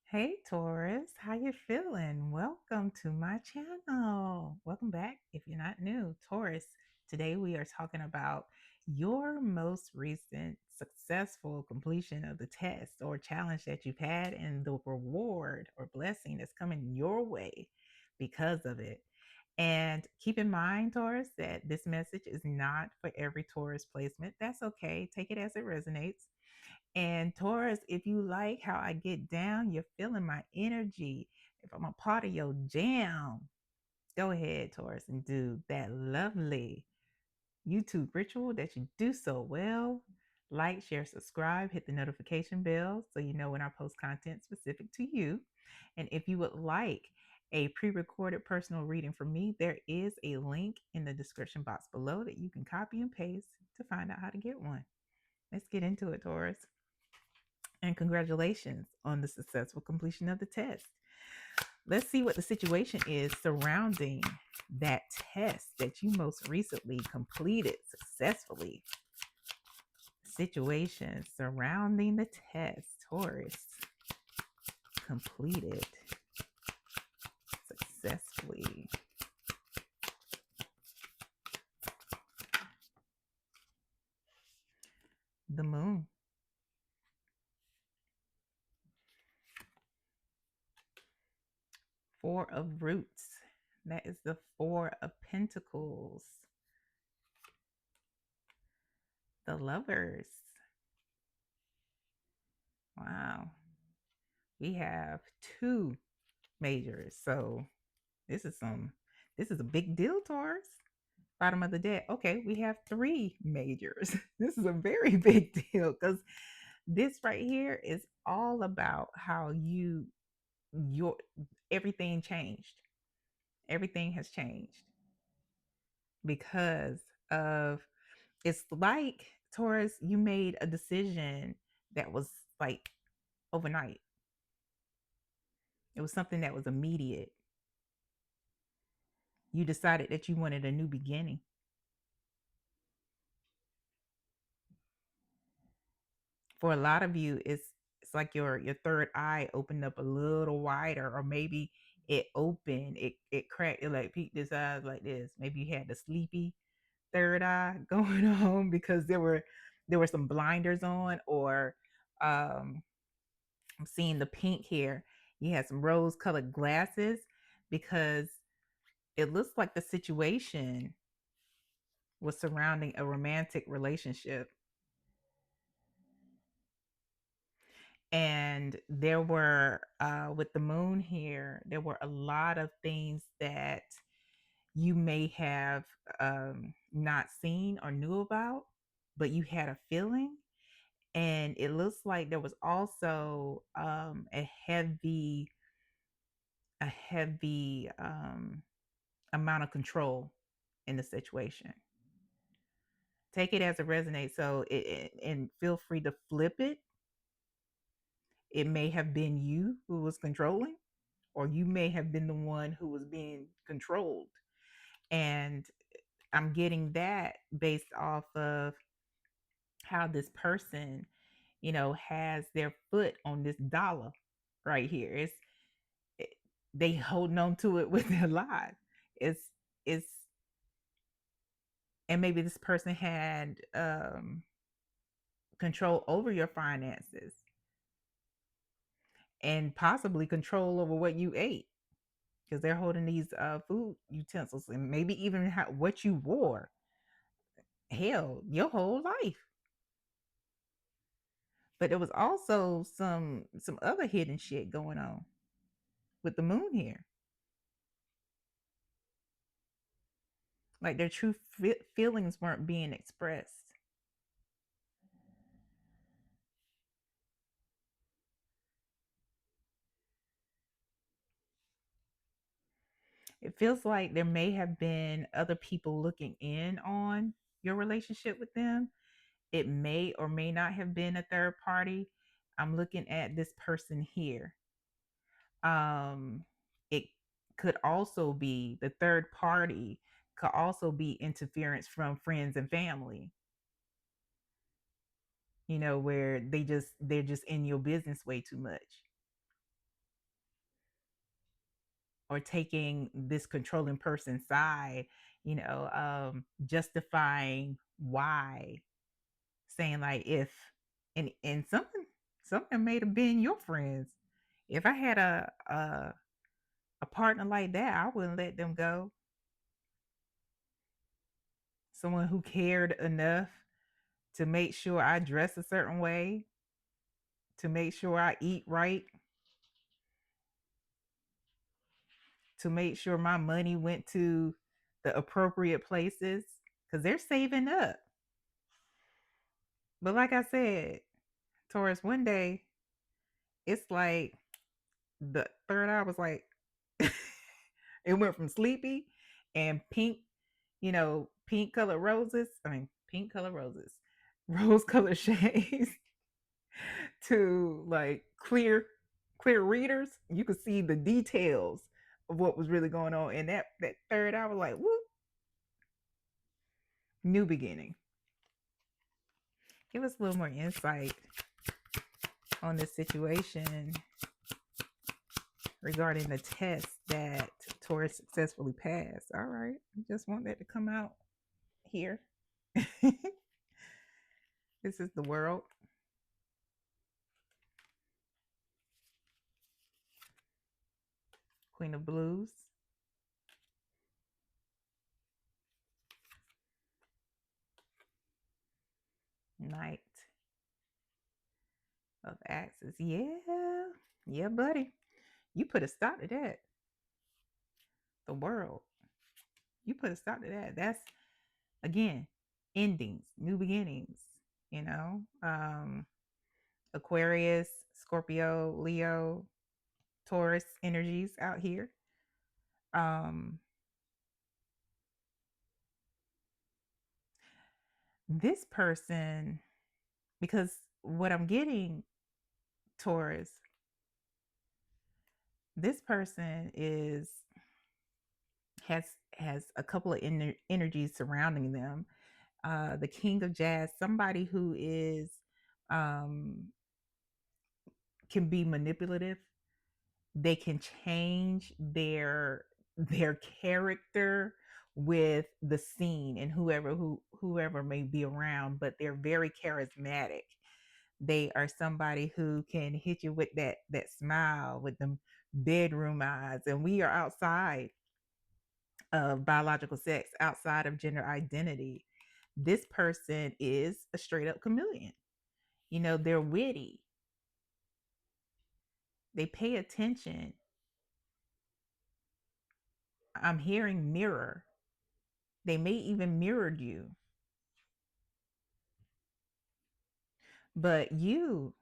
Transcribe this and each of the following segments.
Hey Taurus, how you feeling? Welcome to my channel. Welcome back if you're not new. Taurus, today we are talking about your most recent successful completion of the test or challenge that you've had and the reward or blessing that's coming your way because of it. And keep in mind, Taurus, that this message is not for every Taurus placement. That's okay. Take it as it resonates. And Taurus, if you like how I get down, you're feeling my energy. If I'm a part of your jam, go ahead, Taurus, and do that lovely YouTube ritual that you do so well. Like, share, subscribe, hit the notification bell so you know when I post content specific to you. And if you would like a pre recorded personal reading from me, there is a link in the description box below that you can copy and paste to find out how to get one. Let's get into it, Taurus. And congratulations on the successful completion of the test. Let's see what the situation is surrounding that test that you most recently completed successfully. Situation surrounding the test, Taurus, completed successfully. The moon. Four of roots. That is the Four of Pentacles. The lovers. Wow. We have two majors. So this is a big deal, Taurus. Bottom of the deck. Okay, we have three majors. This is a very big deal because this right here is all about how your everything changed. Everything has changed because of it's like Taurus, you made a decision that was like overnight. It was something that was immediate. You decided that you wanted a new beginning. For a lot of you, it's like your third eye opened up a little wider, or maybe it opened, it cracked, it like peeked its eyes like this. Maybe you had the sleepy third eye going on because there were some blinders on, or um I'm seeing the pink here. You had some rose colored glasses because it looks like the situation was surrounding a romantic relationship. And there were with the moon here, there were a lot of things that you may have not seen or knew about, but you had a feeling. And it looks like there was also a heavy amount of control in the situation. Take it as it resonates. So and feel free to flip it. It may have been you who was controlling, or you may have been the one who was being controlled. And I'm getting that based off of how this person, has their foot on this dollar right here. It, they holding on to it with their lives. It's and maybe this person had control over your finances and possibly control over what you ate, because they're holding these food utensils, and maybe even what you wore. Hell, your whole life. But there was also some other hidden shit going on with the moon here. Like their true feelings weren't being expressed. It feels like there may have been other people looking in on your relationship with them. It may or may not have been a third party. I'm looking at this person here. It could also be the third party, could also be interference from friends and family, where they're just in your business way too much. or taking this controlling person's side, justifying why, saying like if, and some of them may have been your friends. If I had a partner like that, I wouldn't let them go. Someone who cared enough to make sure I dress a certain way, to make sure I eat right, to make sure my money went to the appropriate places, because they're saving up. But like I said, Taurus, one day it's like the third eye was like, it went from sleepy and pink, pink colored roses. I mean, pink colored roses, rose colored shades to like clear readers. You could see the details of what was really going on. And that third eye was like, whoop, new beginning. Give us a little more insight on this situation regarding the test that Taurus successfully passed. All right. I just want that to come out here. This is the world. Queen of Blues. Knight of Axes. Yeah. Yeah, buddy. You put a stop to that. The world. You put a stop to that. That's, again, endings, new beginnings, you know. Aquarius, Scorpio, Leo, Taurus energies out here. This person, because what I'm getting, Taurus, this person has a couple of energies surrounding them. The King of Jazz, somebody who is can be manipulative. They can change their character with the scene and whoever may be around, but they're very charismatic. They are somebody who can hit you with that smile, with them bedroom eyes. And we are outside of biological sex, outside of gender identity. This person is a straight up chameleon. They're witty. They pay attention. I'm hearing mirror. They may even mirrored you. But you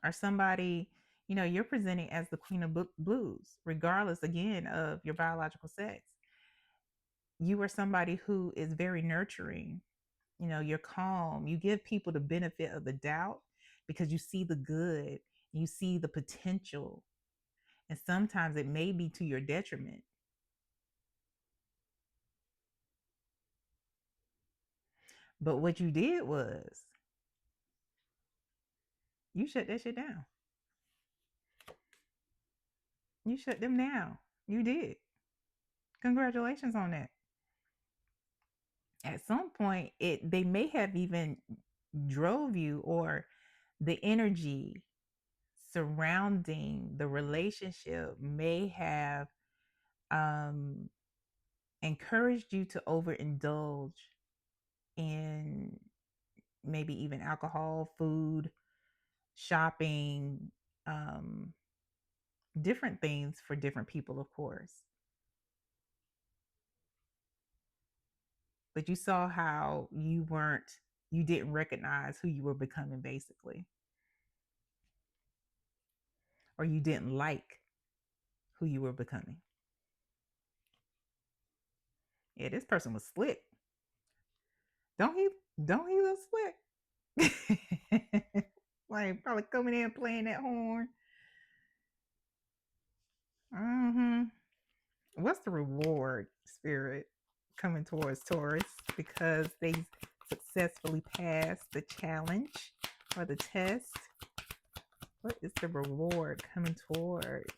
are somebody, you're presenting as the Queen of Blues, regardless, again, of your biological sex. You are somebody who is very nurturing. You're calm. You give people the benefit of the doubt because you see the good, you see the potential. And sometimes it may be to your detriment. But what you did was you shut that shit down. You shut them down. You did. Congratulations on that. At some point, they may have even drove you, or the energy surrounding the relationship may have encouraged you to overindulge in maybe even alcohol, food, shopping, different things for different people, of course. But you saw how you didn't recognize who you were becoming, basically, or you didn't like who you were becoming. Yeah, this person was slick. Don't he look slick? Like, probably coming in playing that horn. What's the reward, Spirit, coming towards Taurus because they successfully passed the challenge or the test? What is the reward coming towards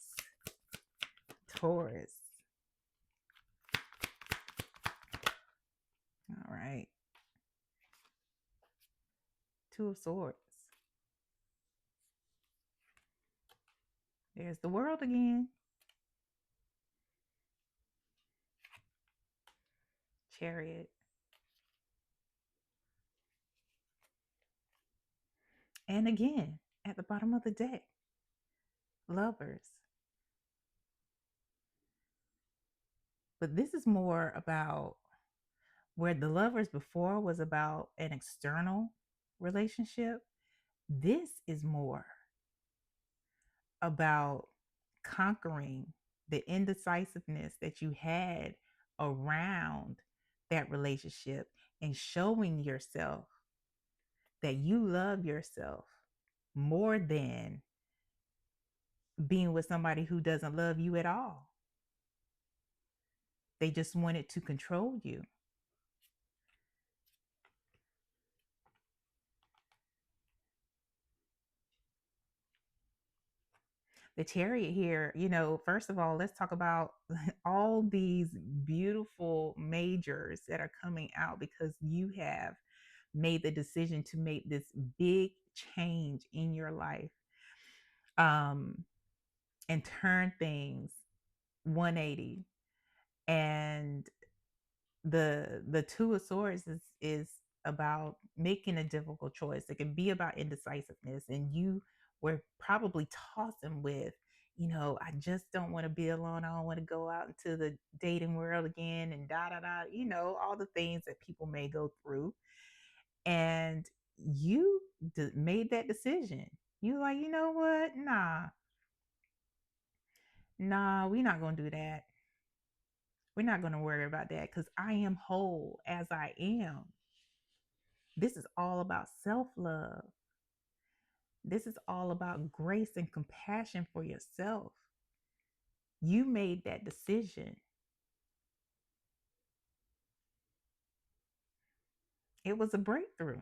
Taurus? Two of Swords. There's the World again. Chariot. And again, at the bottom of the deck, Lovers. But this is more about where the Lovers before was about an external relationship. This is more about conquering the indecisiveness that you had around that relationship and showing yourself that you love yourself more than being with somebody who doesn't love you at all. They just wanted to control you. The Chariot here, first of all, let's talk about all these beautiful majors that are coming out because you have made the decision to make this big change in your life, um, and turn things 180. And the Two of Swords is about making a difficult choice. It can be about indecisiveness, and you were probably tossing with, I just don't want to be alone. I don't want to go out into the dating world again, and da da da. All the things that people may go through, and you made that decision. You like, you know what? Nah, we're not gonna do that. We're not gonna worry about that because I am whole as I am. This is all about self love. This is all about grace and compassion for yourself. You made that decision. It was a breakthrough.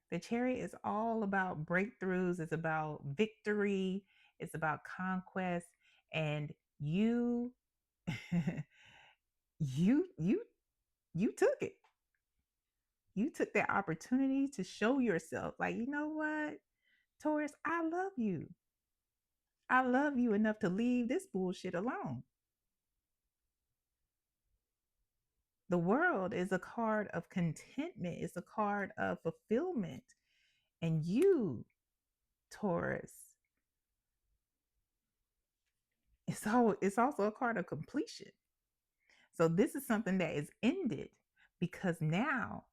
The Chariot is all about breakthroughs, it's about victory, it's about conquest, and you you you took it. You took that opportunity to show yourself like, you know what, Taurus, I love you. I love you enough to leave this bullshit alone. The World is a card of contentment, it's a card of fulfillment. And you, Taurus, it's also a card of completion. So this is something that is ended because now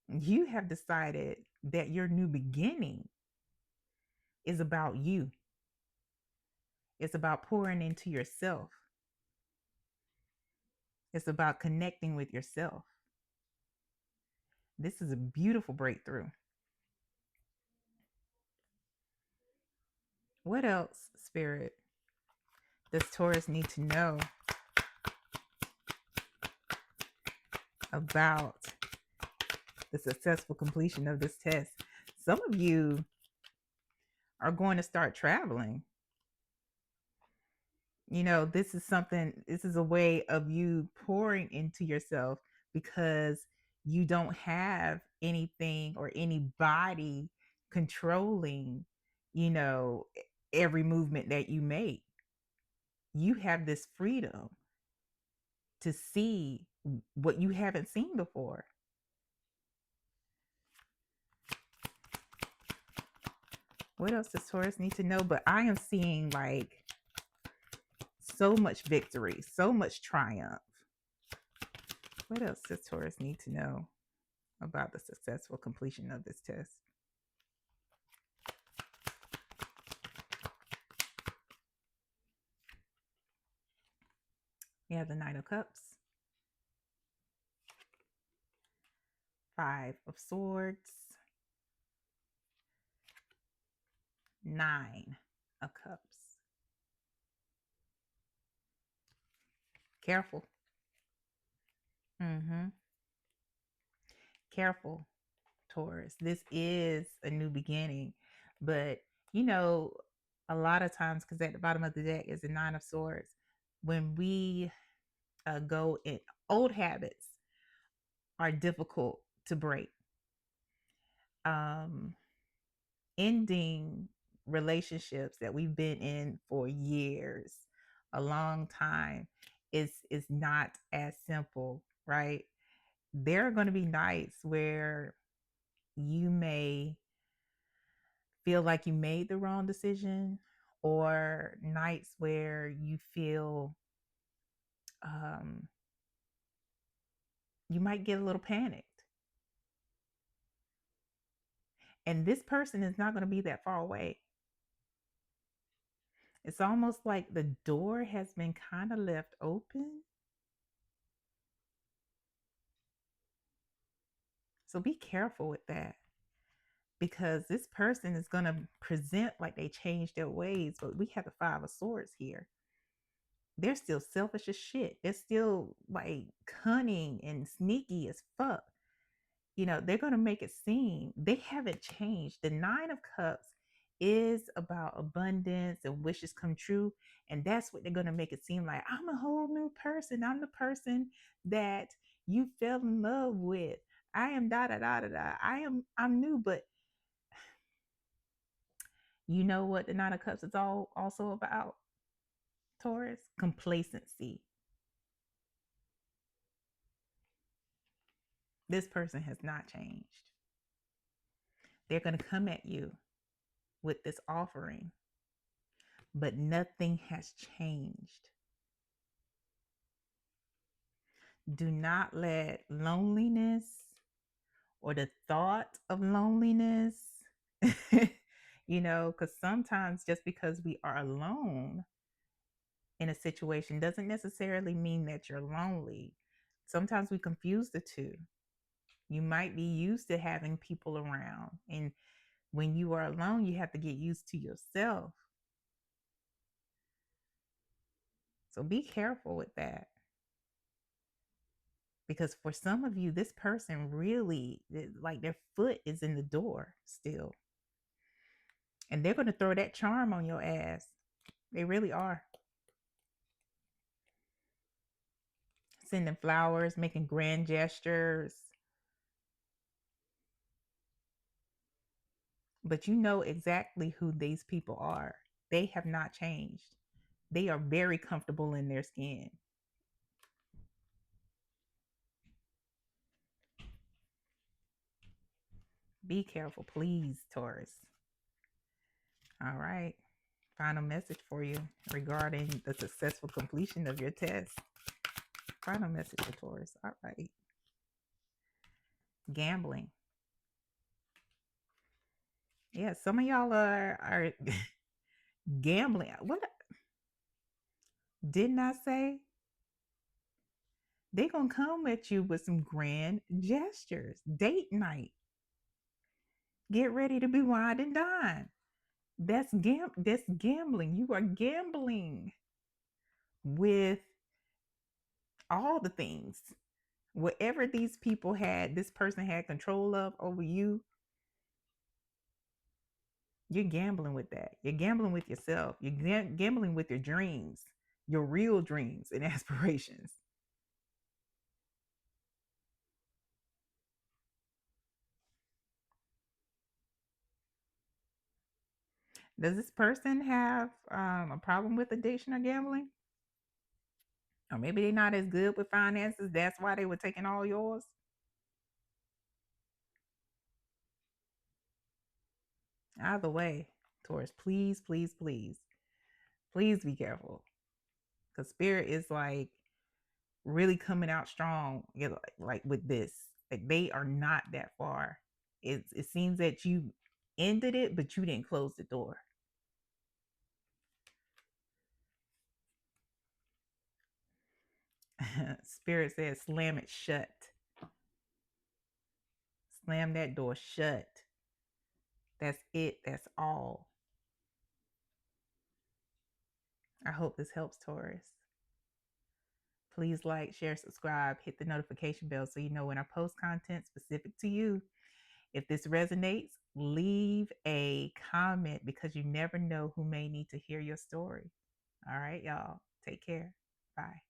you have decided that your new beginning is about you. It's about pouring into yourself. It's about connecting with yourself. This is a beautiful breakthrough. What else, Spirit, does Taurus need to know about the successful completion of this test? Some of you are going to start traveling. This is a way of you pouring into yourself because you don't have anything or anybody controlling, you know, every movement that you make. You have this freedom to see what you haven't seen before. What else does Taurus need to know? But I am seeing like so much victory, so much triumph. What else does Taurus need to know about the successful completion of this test? We have the Nine of Cups, Five of Swords, Nine of Cups. Careful. Careful, Taurus. This is a new beginning. But, a lot of times, because at the bottom of the deck is the Nine of Swords, when we go in, old habits are difficult to break. um ending relationships that we've been in for years, a long time, is not as simple, right? There are going to be nights where you may feel like you made the wrong decision, or nights where you feel um, you might get a little panicked. And this person is not going to be that far away. It's almost like the door has been kind of left open. So be careful with that, because this person is going to present like they changed their ways, but we have the Five of Swords here. They're still selfish as shit. They're still like cunning and sneaky as fuck. You know, they're going to make it seem they haven't changed. The Nine of Cups is about abundance and wishes come true. And that's what they're going to make it seem like. I'm a whole new person. I'm the person that you fell in love with. I am da da da da da. I'm new, but you know what the Nine of Cups is all also about, Taurus? Complacency. This person has not changed. They're going to come at you with this offering, but nothing has changed. Do not let loneliness or the thought of loneliness, because sometimes just because we are alone in a situation doesn't necessarily mean that you're lonely. Sometimes we confuse the two. You might be used to having people around, and when you are alone, you have to get used to yourself. So be careful with that. Because for some of you, this person really, like, their foot is in the door still. And they're going to throw that charm on your ass. They really are. Sending flowers, making grand gestures. But you know exactly who these people are. They have not changed. They are very comfortable in their skin. Be careful, please, Taurus. All right. Final message for you regarding the successful completion of your test. Final message for Taurus. All right. Gambling. Yeah, some of y'all are gambling. What didn't I say? They gonna come at you with some grand gestures. Date night. Get ready to be wine and dine. That's gambling. You are gambling with all the things. Whatever these people had, this person had control of over you, you're gambling with that. You're gambling with yourself. You're gambling with your dreams, your real dreams and aspirations. Does this person have a problem with addiction or gambling? Or maybe they're not as good with finances. That's why they were taking all yours. Either way, Taurus, please, please, please, please be careful. Because spirit is like really coming out strong, like with this. Like they are not that far. It seems that you ended it, but you didn't close the door. Spirit says, slam it shut. Slam that door shut. That's it. That's all. I hope this helps, Taurus. Please like, share, subscribe, hit the notification bell so you know when I post content specific to you. If this resonates, leave a comment because you never know who may need to hear your story. All right, y'all. Take care. Bye.